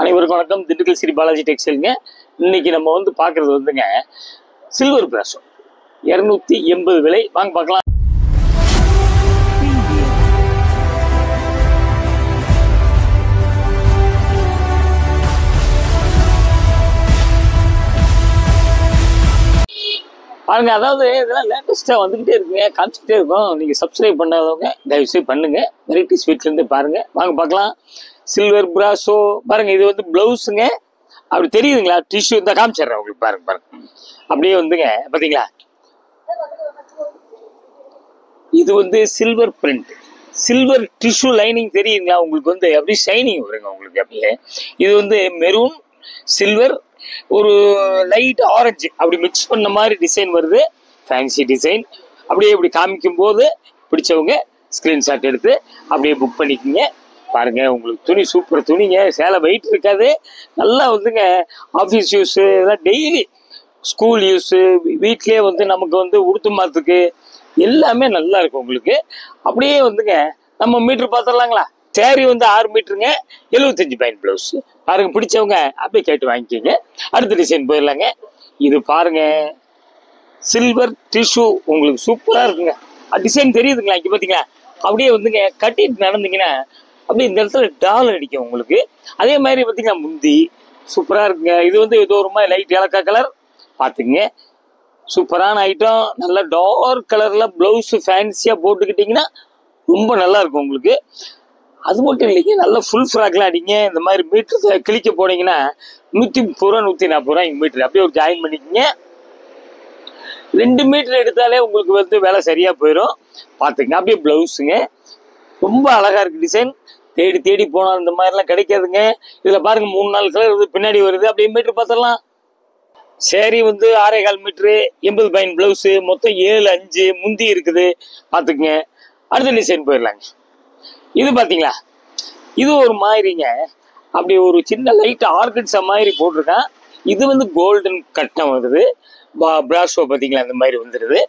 அனைவருக்கும் வணக்கம். திண்டுக்கல் ஸ்ரீ பாலாஜி டெக்ஸ்டைலுங்க. இன்னைக்கு நம்ம வந்து பார்க்கறது வந்துங்க சில்வர் பிராசோ 280 விலை. வாங்க பார்க்கலாம். பாருங்க, அதாவது இதெல்லாம் லேட்டஸ்ட்டாக வந்துக்கிட்டே இருக்குங்க, காமிச்சிக்கிட்டே இருக்கும். நீங்கள் சப்ஸ்கிரைப் பண்ணாதவங்க தயவுசெய்து பண்ணுங்க. வெரைட்டி ஸ்வீட்லேருந்து பாருங்க. வாங்க பார்க்கலாம். சில்வர் பிராசோ பாருங்க, இது வந்து பிளவுஸுங்க. அப்படி தெரியுதுங்களா? டிஷ்யூ இந்த காமிச்சிடுறேன் உங்களுக்கு. பாருங்க பாருங்க, அப்படியே வந்துங்க பார்த்தீங்களா? இது வந்து silver print, silver tissue lining தெரியுங்களா உங்களுக்கு? வந்து அப்படியே ஷைனிங் வருங்க உங்களுக்கு அப்படியே. இது வந்து மெரூன் சில்வர் ஒரு லைட் ஆரஞ்சு அப்படி மிக்ஸ் பண்ண மாதிரி டிசைன் வருது. Fancy design. அப்படியே இப்படி காமிக்கும் போது பிடிச்சவங்க ஸ்க்ரீன்ஷாட் எடுத்து அப்படியே புக் பண்ணிக்கோங்க. பாருங்க, உங்களுக்கு துணி சூப்பர் துணிங்க. சேலை வெயிட் இருக்காது. நல்லா வந்துங்க ஆஃபீஸ் யூஸு, இதெல்லாம் டெய்லி ஸ்கூல் யூஸு, வீட்லேயே வந்து நமக்கு வந்து உடுத்து மாத்துக்கு எல்லாமே நல்லா இருக்கும் உங்களுக்கு. அப்படியே வந்துங்க நம்ம மீட்ரு பார்த்துடலாங்களா? சேரீ வந்து 6 மீட்டருங்க, 75 பாயிண்ட் பிளவுஸ். பாருங்க, பிடிச்சவங்க அப்படியே கேட்டு வாங்கிக்கோங்க. அடுத்த டிசைன் போயிடலாங்க. இது பாருங்க, சில்வர் டிஷ்யூ உங்களுக்கு சூப்பராக இருக்குங்க. டிசைன் தெரியுதுங்களா? இங்கே பார்த்தீங்களா? அப்படியே வந்துங்க கட்டிட்டு நடந்தீங்கன்னா அப்படியே இந்த இடத்துல டால் அடிக்கும் உங்களுக்கு. அதே மாதிரி பார்த்தீங்கன்னா முந்தி சூப்பராக இருக்குங்க. இது வந்து ஏதோ ஒரு மாதிரி லைட் இலக்கா கலர் பார்த்துங்க. சூப்பரான ஐட்டம். நல்லா டார்க் கலரில் ப்ளவுஸு ஃபேன்சியாக போட்டுக்கிட்டிங்கன்னா ரொம்ப நல்லா இருக்கும் உங்களுக்கு. அது மட்டும் இல்லைங்க, நல்லா ஃபுல் ஃப்ராக்லாம் அடிங்க. இந்த மாதிரி மீட்டர் கிளிக்க போனீங்கன்னா 130 ரூபா 140 ரூபா இங்கே மீட்டர். அப்படியே ஒரு ஜாயின் பண்ணிக்கோங்க. 2 மீட்டர் எடுத்தாலே உங்களுக்கு வந்து வேலை சரியாக போயிடும். பார்த்துங்க. அப்படியே ப்ளவுஸுங்க ரொம்ப அழகாக இருக்குது டிசைன். தேடி தேடி போனால் இந்த மாதிரிலாம் கிடைக்காதுங்க. இதில் பாருங்க 3-4 கலர் பின்னாடி வருது. அப்படியே மீட்டர் பார்த்துடலாம். சேரீ வந்து 6.25 மீட்ரு, 80 பாயிண்ட் ப்ளவுஸு, மொத்தம் 7-5 முந்தி இருக்குது. பார்த்துக்குங்க. அடுத்த டிசைன் போயிடலாங்க. இது பார்த்தீங்களா? இது ஒரு மாதிரிங்க, அப்படி ஒரு சின்ன லைட் ஆர்கிட்ஸா மாதிரி போட்டிருக்கான். இது வந்து கோல்டன் கட்டம் வருது. பிராஷோ பார்த்தீங்களா? அந்த மாதிரி வந்துடுது.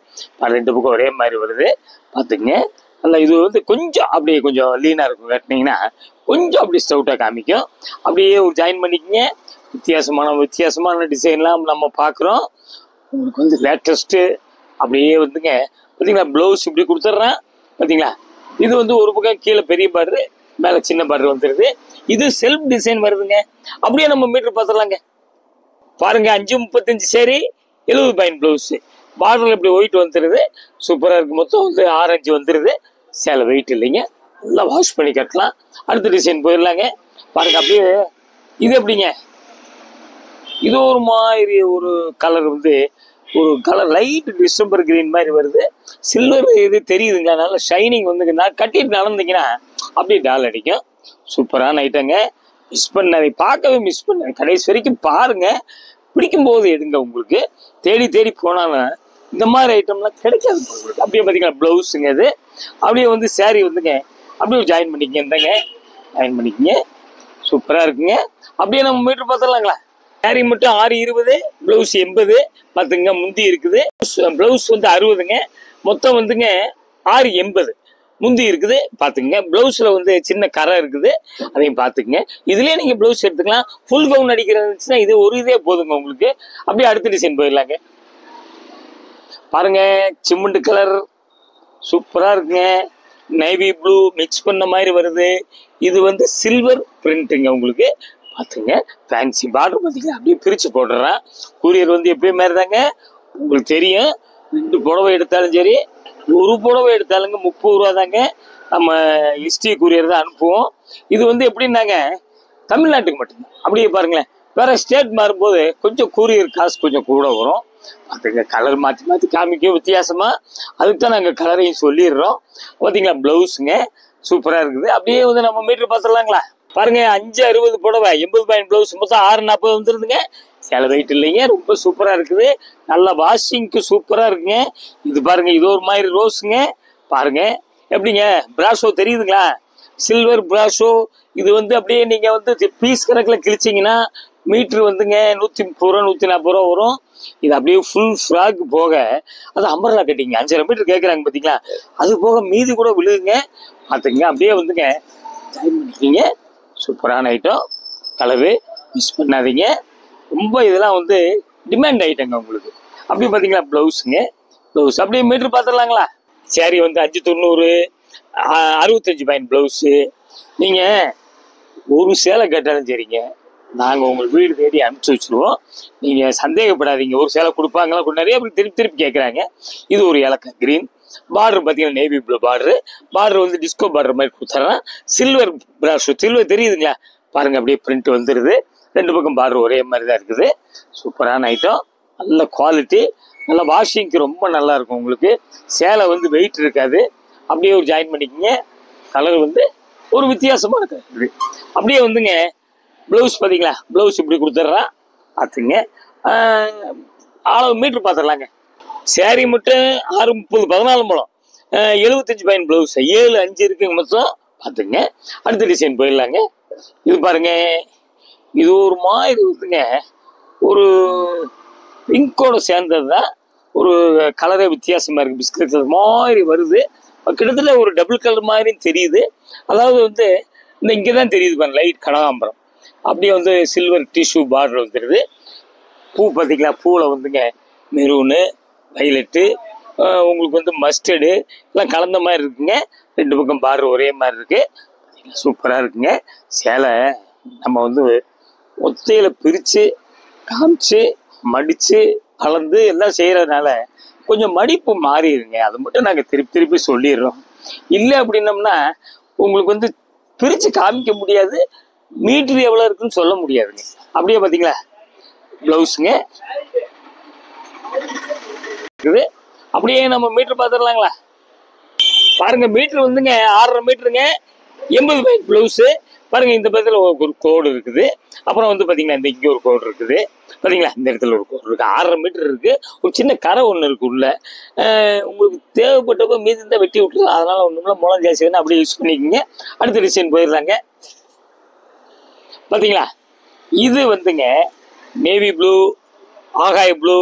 2 பக்கம் ஒரே மாதிரி வருது. பார்த்துக்குங்க. நல்லா இது வந்து கொஞ்சம் அப்படியே கொஞ்சம் லீனாக இருக்கும். கட்டினீங்கன்னா கொஞ்சம் அப்படி ஸ்டவுட்டாக காமிக்கும். அப்படியே ஒரு ஜாயின் பண்ணிக்கங்க. வித்தியாசமான டிசைன்லாம் நம்ம பார்க்குறோம். உங்களுக்கு வந்து லேட்டஸ்ட்டு அப்படியே வந்துங்க பார்த்தீங்களா? ப்ளவுஸ் இப்படி கொடுத்துட்றேன். பார்த்தீங்களா? இது வந்து ஒரு பக்கம் கீழே பெரிய பார்டரு, மேலே சின்ன பார்டர் வந்துடுது. இது செல்ஃப் டிசைன் வருதுங்க. அப்படியே நம்ம மீட்டர் பார்த்துடலாங்க. பாருங்க, 5.35 சேரீ, 70 பாயிண்ட் ப்ளவுஸு. பார்டரில் இப்படி ஒயிட் வந்துடுது. சூப்பராக இருக்குது. மொத்தம் வந்து ஆரஞ்சு வந்துடுது. சேலை வெயிட் இல்லைங்க. நல்லா வாஷ் பண்ணி கட்டலாம். அடுத்த டிசைன் போயிடலாங்க. பாருங்க, அப்படியே இது எப்படிங்க? இது ஒரு மாதிரி ஒரு கலர் வந்து ஒரு கலர் லைட் டிசம்பர் கிரீன் மாதிரி வருது. சில்வர் இது தெரியுதுங்க. நல்லா ஷைனிங் வந்து நான் கட்டிட்டு நடந்தீங்கன்னா அப்படியே டால் அடிக்கும். சூப்பரான ஐட்டங்க. மிஸ் பண்ணாதே, பார்க்கவே மிஸ் பண்ண. கடைசி வரைக்கும் பாருங்க. பிடிக்கும் போது எடுங்க. உங்களுக்கு தேடி தேடி போனாலும் இந்த மாதிரி ஐட்டம்லாம் கிடைக்காது உங்களுக்கு. அப்படியே பார்த்தீங்கன்னா ப்ளவுஸுங்க. இது அப்படியே வந்து சேரீ வந்துங்க அப்படியே ஜாயின் பண்ணிக்கங்க. இந்தங்க ஜாயின் பண்ணிக்கங்க. சூப்பராக இருக்குங்க. அப்படியே நம்ம மீட்டர் பார்த்துடலாங்களா? சேரீ மட்டும் 6.20, ப்ளவுஸ் 80. பார்த்துங்க, முந்தி இருக்குது. ப்ளவுஸ் வந்து 60ங்க. மொத்தம் வந்துங்க 6.80 முந்தி இருக்குது. பார்த்துங்க. ப்ளவுஸில் வந்து சின்ன கரை இருக்குது. அதையும் பார்த்துக்குங்க. இதுலேயே நீங்கள் ப்ளவுஸ் எடுத்துக்கலாம். ஃபுல் கவுன் அடிக்கிறதுச்சுன்னா இது ஒரு இதே போதுங்க உங்களுக்கு. அப்படியே அடுத்த டிசைன் போயிடலாங்க. பாருங்க, சிமெண்ட் கலர் சூப்பராக இருக்குங்க. நேவி ப்ளூ மிக்ஸ் பண்ண மாதிரி வருது. இது வந்து சில்வர் பிரிண்ட்டுங்க உங்களுக்கு. பார்த்துங்க. ஃபேன்சி பார்டர் பார்த்தீங்களா? அப்படியே பிரித்து போட்டுறேன். கூரியர் வந்து எப்பயும் மாதிரி தாங்க. உங்களுக்கு தெரியும். 2 புடவை எடுத்தாலும் சரி, ஒரு புடவை எடுத்தாலுங்க 30 ரூபா தாங்க. நம்ம எஸ்டி கூரியர் தான் அனுப்புவோம். இது வந்து எப்படின்னாங்க தமிழ்நாட்டுக்கு மட்டும்தான். அப்படியே பாருங்களேன். வேற ஸ்டேட் மாறும்போது கொஞ்சம் கூரியர் காசு கொஞ்சம் கூட வரும். பார்த்துங்க. கலர் மாற்றி மாற்றி காமிக்கும் வித்தியாசமாக. அதுக்கு தான் நாங்கள் கலரையும் சொல்லிடுறோம். பார்த்தீங்களா? ப்ளவுஸுங்க சூப்பராக இருக்குது. அப்படியே வந்து நம்ம மீட்டர் பார்த்துடலாங்களா? பாருங்க, 5.60 புடவை, 80 பாயிண்ட் ப்ளவுஸ், மொத்தம் 6.40 வந்துருதுங்க. சேலை வெயிட் இல்லைங்க. ரொம்ப சூப்பராக இருக்குது. நல்லா வாஷிங்க்கு சூப்பராக இருக்குங்க. இது பாருங்க, இது ஒரு மாதிரி ரோஸுங்க. பாருங்க எப்படிங்க? பிராஷோ தெரியுதுங்களா? சில்வர் பிராஷோ. இது வந்து அப்படியே நீங்கள் வந்து பீஸ் கணக்கில் கிழிச்சிங்கன்னா மீட்ரு வந்துங்க 130 ரூபா 140 ரூபா வரும். இது அப்படியே ஃபுல் ஃப்ராக் போக அது அம்பர்லா கட்டிங்க 5.5 மீட்டர் கேட்குறாங்க பார்த்தீங்களா? அது போக மீதி கூட விழுகுங்க. பார்த்துங்க. அப்படியே வந்துங்க ஜாயின் பண்ணிக்கிங்க. சூப்பரான ஐட்டம். கலரு, மிஸ் பண்ணாதீங்க. ரொம்ப இதெல்லாம் வந்து டிமாண்ட் ஐட்டங்க உங்களுக்கு. அப்படி பார்த்தீங்களா ப்ளவுஸுங்க, ப்ளவுஸ் அப்படியே மீட்ரு பார்த்துடலாங்களா. சேரீ வந்து 590, 65 பாயிண்ட் ப்ளவுஸு. நீங்கள் ஒரு சேலை கேட்டாலும் சரிங்க, நாங்கள் உங்களுக்கு வீடு தேடி அனுப்பிச்சி வச்சுருவோம். நீங்கள் சந்தேகப்படாதீங்க. ஒரு சேலை கொடுப்பாங்களா, நிறைய பேர் திருப்பி திருப்பி கேட்குறாங்க. இது ஒரு இலக்கை க்ரீன் பார்டர், பார்த்தீங்கன்னா நேவி ப்ளூ பார்டர் வந்து டிஸ்கோ பார்டர் மாதிரி கொடுத்துட்றேன். சில்வர் பிராஷோ, சில்வர் தெரியுதுங்களா பாருங்கள், அப்படியே பிரிண்ட் வந்துடுது. 2 பக்கம் பார்டர் ஒரே மாதிரி தான் இருக்குது. சூப்பரான ஐட்டம், நல்ல குவாலிட்டி, நல்ல வாஷிங்க்கு ரொம்ப நல்லா இருக்கும் உங்களுக்கு. சேலை வந்து வெயிட் இருக்காது. அப்படியே ஒரு ஜாயின் பண்ணிக்கிங்க. கலர் வந்து ஒரு வித்தியாசமாக இருக்குது. அப்படியே வந்துங்க ப்ளவுஸ் பார்த்தீங்களா, ப்ளவுஸ் இப்படி கொடுத்துட்றான் பார்த்துங்க. அளவு மீட்ரு பார்த்துடலாங்க. சேரீ மட்டும் 630, 14 முழம், 75 பாயிண்ட் ப்ளவுஸ், 7, 5 இருக்குங்க மொத்தம் பார்த்துங்க. அடுத்த டிசைன் போயிடலாங்க. இது பாருங்க, இது ஒரு மாதிரி இருக்குங்க, ஒரு பிங்கோட சேர்ந்தது தான். ஒரு கலரே வித்தியாசமாக இருக்குது, பிஸ்கட் கலர் மாதிரி வருது. கிட்டத்தட்ட ஒரு டபுள் கலர் மாதிரி தெரியுது. அதாவது வந்து இந்த இங்கே தான் தெரியுது பாருங்க, லைட் கனகாம்பரம். அப்படியே வந்து சில்வர் டிஷ்யூ பார்டர் வந்துடுது. பூ பார்த்தீங்களா, பூவில் வந்துங்க மெரூனு, வைலட்டு, உங்களுக்கு வந்து மஸ்டர்டு எல்லாம் கலந்த மாதிரி இருக்குங்க. 2 பக்கம் பார்டர் ஒரே மாதிரி இருக்குது. சூப்பராக இருக்குங்க. சேலை நம்ம வந்து ஒத்தையில் பிரித்து காமிச்சு மடித்து கலந்து எல்லாம் செய்கிறதுனால கொஞ்சம் மடிப்பு மாறிடுங்க. அதை மட்டும் நாங்கள் திருப்பி சொல்லிடுறோம். இல்லை அப்படின்னம்னா உங்களுக்கு வந்து பிரித்து காமிக்க முடியாது, மீட்ரு எவ்வளோ இருக்குன்னு சொல்ல முடியாதுங்க. அப்படியே பார்த்தீங்களா ப்ளவுஸுங்க இருக்குது. அப்படியே நம்ம மீட்ரு பார்த்துடலாங்களா. பாருங்க, மீட்ரு வந்துங்க 6.5 மீட்டருங்க, 80 பாயிண்ட் ப்ளவுஸு. பாருங்க, இந்த பக்கத்தில் ஒரு கோடு இருக்குது. அப்புறம் வந்து பார்த்தீங்கன்னா இந்த இங்கே ஒரு கோடு இருக்குது பார்த்தீங்களா, இந்த இடத்துல ஒரு கோடு இருக்குது. 6.5 மீட்டர் இருக்குது. ஒரு சின்ன கரை ஒன்று இருக்குது உள்ள. உங்களுக்கு தேவைப்பட்டப்போ மீதி தான் வெட்டி விட்டுருது. அதனால ஒன்றும் முளம் ஜாஸ்தி வேணும், அப்படியே யூஸ் பண்ணிக்கோங்க. அடுத்த டிசைன் போயிடுறாங்க. பார்த்தீங்களா, இது வந்துங்க நேவி ப்ளூ, ஆகாய ப்ளூ,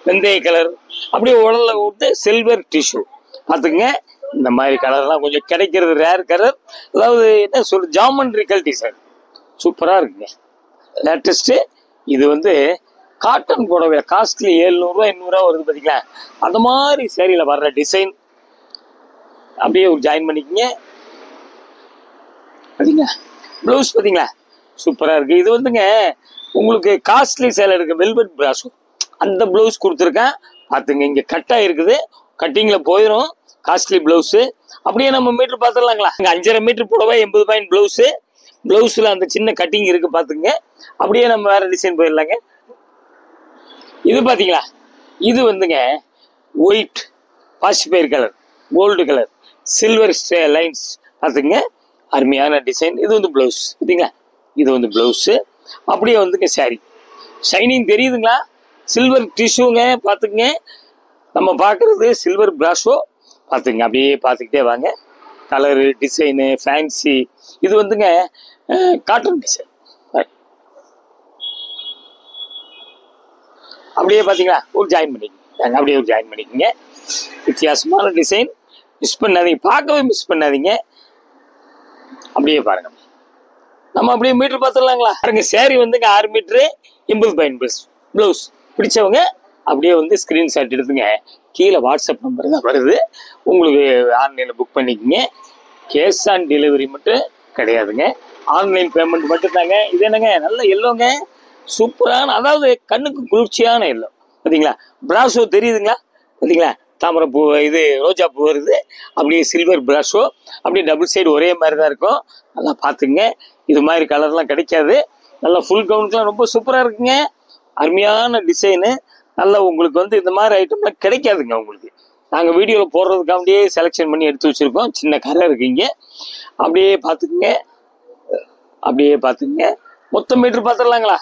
வெந்தய கலர், அப்படியே உடல்ல விட்டு சில்வர் டிஷ்யூ பார்த்துக்குங்க. இந்த மாதிரி கலர்லாம் கொஞ்சம் கிடைக்கிறது ரேர் கலர். அதாவது என்ன சொல்ற, ஜாமெண்ட்ரிக்கல் டிசைன் சூப்பராக இருக்குங்க, லேட்டஸ்ட்டு. இது வந்து காட்டன் புடவை, காஸ்ட்லி 700 800 வருது பார்த்தீங்களா, அந்த மாதிரி சேரீயில் வர்ற டிசைன். அப்படியே ஒரு ஜாயின் பண்ணிக்கோங்க. பார்த்தீங்களா ப்ளவுஸ் பார்த்தீங்களா, சூப்பராக இருக்குது. இது வந்துங்க உங்களுக்கு காஸ்ட்லி சேலை இருக்குது, வெல்வெட் பிராஷோ, அந்த ப்ளவுஸ் கொடுத்துருக்கேன் பார்த்துங்க. இங்கே கட்டாக இருக்குது, கட்டிங்கில் போயிடும் காஸ்ட்லி ப்ளவுஸு. அப்படியே நம்ம மீட்ரு பார்த்துடலாங்களா. இங்கே 5.5 மீட்டர் புடவை, 80 பாயிண்ட் ப்ளவுஸு. ப்ளவுஸில் அந்த சின்ன கட்டிங் இருக்குது பார்த்துங்க. அப்படியே நம்ம வேறு டிசைன் போயிடலாங்க. இது பார்த்தீங்களா, இது வந்துங்க ஒயிட், பாசிப்பயிர் colour, gold colour, silver lines பார்த்துங்க. அருமையான டிசைன். இது வந்து ப்ளவுஸ் பார்த்தீங்களா, இது வந்து ப்ளவுஸு. அப்படியே வந்துங்க சாரி, ஷைனிங் தெரியுதுங்களா, சில்வர் டிஷ்யூங்க பார்த்துக்குங்க. நம்ம பார்க்குறது சில்வர் பிராஷோ பார்த்துங்க. அப்படியே பார்த்துக்கிட்டே வாங்க. Colour, design, fancy. இது வந்துங்க காட்டன் டிசைன். அப்படியே பார்த்தீங்களா, ஒரு ஜாயின் பண்ணிக்கோங்க. அப்படியே ஒரு ஜாயின் பண்ணிக்கோங்க. வித்தியாசமான டிசைன், மிஸ் பண்ணாதீங்க, பார்க்கவே மிஸ் பண்ணாதீங்க. அப்படியே பாருங்க. நம்ம அப்படியே மீட்ரு பார்த்துடலாங்களா. பாருங்க, சேரீ வந்துங்க 6 மீட்ரு, 80 பாயிண்ட் ப்ளவுஸ். பிடிச்சவங்க அப்படியே வந்து ஸ்க்ரீன்ஷாட் எடுத்துங்க. கீழே வாட்ஸ்அப் நம்பர் தான் வருது, உங்களுக்கு ஆன்லைனில் புக் பண்ணிக்கோங்க. கேஷ் ஆன் டெலிவரி மட்டும் கிடையாதுங்க, ஆன்லைன் பேமெண்ட் மட்டும் தாங்க. இது என்னங்க, நல்ல எல்லோங்க, சூப்பரான, அதாவது கண்ணுக்கு குளிர்ச்சியான எல்லோ பார்த்தீங்களா. பிராஷோ தெரியுதுங்களா, பார்த்தீங்களா, தாமரை பூ, இது ரோஜா பூ வருது. அப்படியே சில்வர் பிராஷோ, அப்படியே டபுள் சைடு ஒரே மாதிரி தான் இருக்கும். நல்லா பார்த்துங்க. இது மாதிரி கலர்லாம் கிடைக்காது. நல்லா ஃபுல் கவுனுக்குலாம் ரொம்ப சூப்பராக இருக்குங்க. அருமையான டிசைனு. நல்லா உங்களுக்கு வந்து இந்த மாதிரி ஐட்டம்லாம் கிடைக்காதுங்க உங்களுக்கு. நாங்கள் வீடியோவில் போடுறதுக்காண்டியே செலெக்ஷன் பண்ணி எடுத்து வச்சுருக்கோம். சின்ன கரை இருக்குங்க. அப்படியே பார்த்துக்குங்க. அப்படியே பார்த்துக்குங்க. மொத்தம் மீட்ரு பார்த்துடலாங்களா.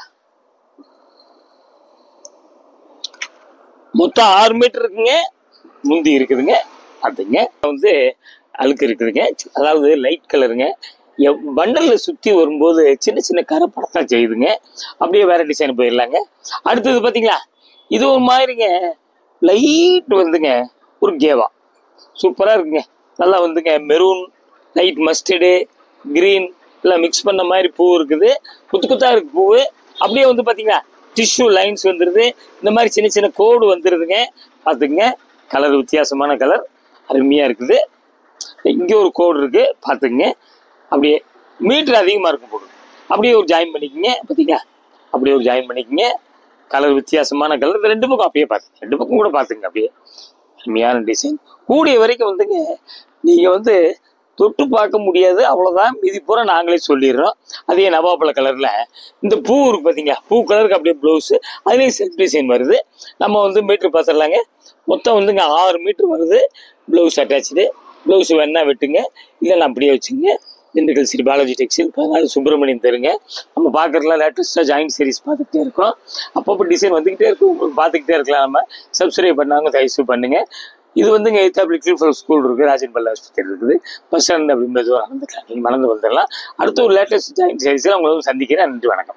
மொத்தம் 6 மீட்டர் இருக்குங்க. முந்தி இருக்குதுங்க பார்த்துங்க. வந்து அழுக்கு இருக்குதுங்க, அதாவது லைட் கலருங்க. பண்டலில் சுற்றி வரும்போது சின்ன சின்ன கரை படத்தான் செய்யுதுங்க. அப்படியே வேறு டிசைன் போயிடலாங்க. அடுத்தது பார்த்தீங்களா, இது ஒரு மாதிரிங்க லைட் வந்துங்க ஒரு கேவா சூப்பராக இருக்குங்க. நல்லா வந்துங்க மெரூன், லைட் மஸ்டர்டு, கிரீன் இல்லை மிக்ஸ் பண்ண மாதிரி பூ இருக்குது, குத்து குத்தா இருக்கு பூவு. அப்படியே வந்து பார்த்தீங்கன்னா டிஷ்யூ லைன்ஸ் வந்துடுது, இந்த மாதிரி சின்ன சின்ன கோடு வந்துடுதுங்க. பார்த்துக்குங்க, கலர் வித்தியாசமான கலர் அருமையாக இருக்குது. இங்கே ஒரு கோடு இருக்குது பார்த்துக்குங்க. அப்படியே மீட்ரு அதிகமாக இருக்கும் போடு, அப்படியே ஒரு ஜாயின் பண்ணிக்கோங்க. பார்த்தீங்களா, அப்படியே ஒரு ஜாயின் பண்ணிக்கோங்க. கலர் வித்தியாசமான கலர், ரெண்டு பக்கம் அப்படியே பார்த்துங்க, ரெண்டு பக்கம் கூட பார்த்துங்க. அப்படியே அருமையான டிசைன். கூடிய வரைக்கும் வந்துங்க நீங்கள் வந்து தொட்டு பார்க்க முடியாது, அவ்வளோதான். மீதி பூரா நாங்களே சொல்லிடுறோம். அதே நவாப்பழ கலரில் இந்த பூ இருக்குது பார்த்தீங்களா, பூ கலருக்கு அப்படியே ப்ளவுஸு, அதுலேயும் செல்ஃப் டிசைன் வருது. நம்ம வந்து மீட்ரு பார்த்துடலாங்க. மொத்தம் வந்துங்க 6 மீட்ரு வருது. Blouse attach. ப்ளவுஸ் வேணா வெட்டுங்க, இல்லைன்னா அப்படியே வச்சுங்க. திண்டுக்கல் ஸ்ரீ பாலாஜி டெக்ஸ்டைல் 14 சுப்பிரமணியம் தெருங்க. நம்ம பார்க்குறதுலாம் லேட்டஸ்ட்டாக ஜாயின்ட் சீரிஸ் பார்த்துக்கிட்டே இருக்கோம். அப்பப்போ டிசைன் வந்துக்கிட்டே இருக்கும், உங்களுக்கு பார்த்துக்கிட்டே இருக்கலாம். நம்ம சப்ஸ்கிரைப் பண்ணாங்க தயவுசெய்து பண்ணுங்கள். இது வந்துங்க எய்த்தாப்பிள் ஸ்கூல் இருக்குது, ராஜன் பல்லா ஆஸ்பத்திரி இருக்குது, பஸ் ஸ்டாண்ட் அப்படி மெதுவாக நடந்துக்கலாம். நீங்கள் மறந்து வந்துடலாம். அடுத்த ஒரு லேட்டஸ்ட் ஜாயின்ட் சீரிஸில் உங்களை சந்திக்கிறேன். நன்றி, வணக்கம்.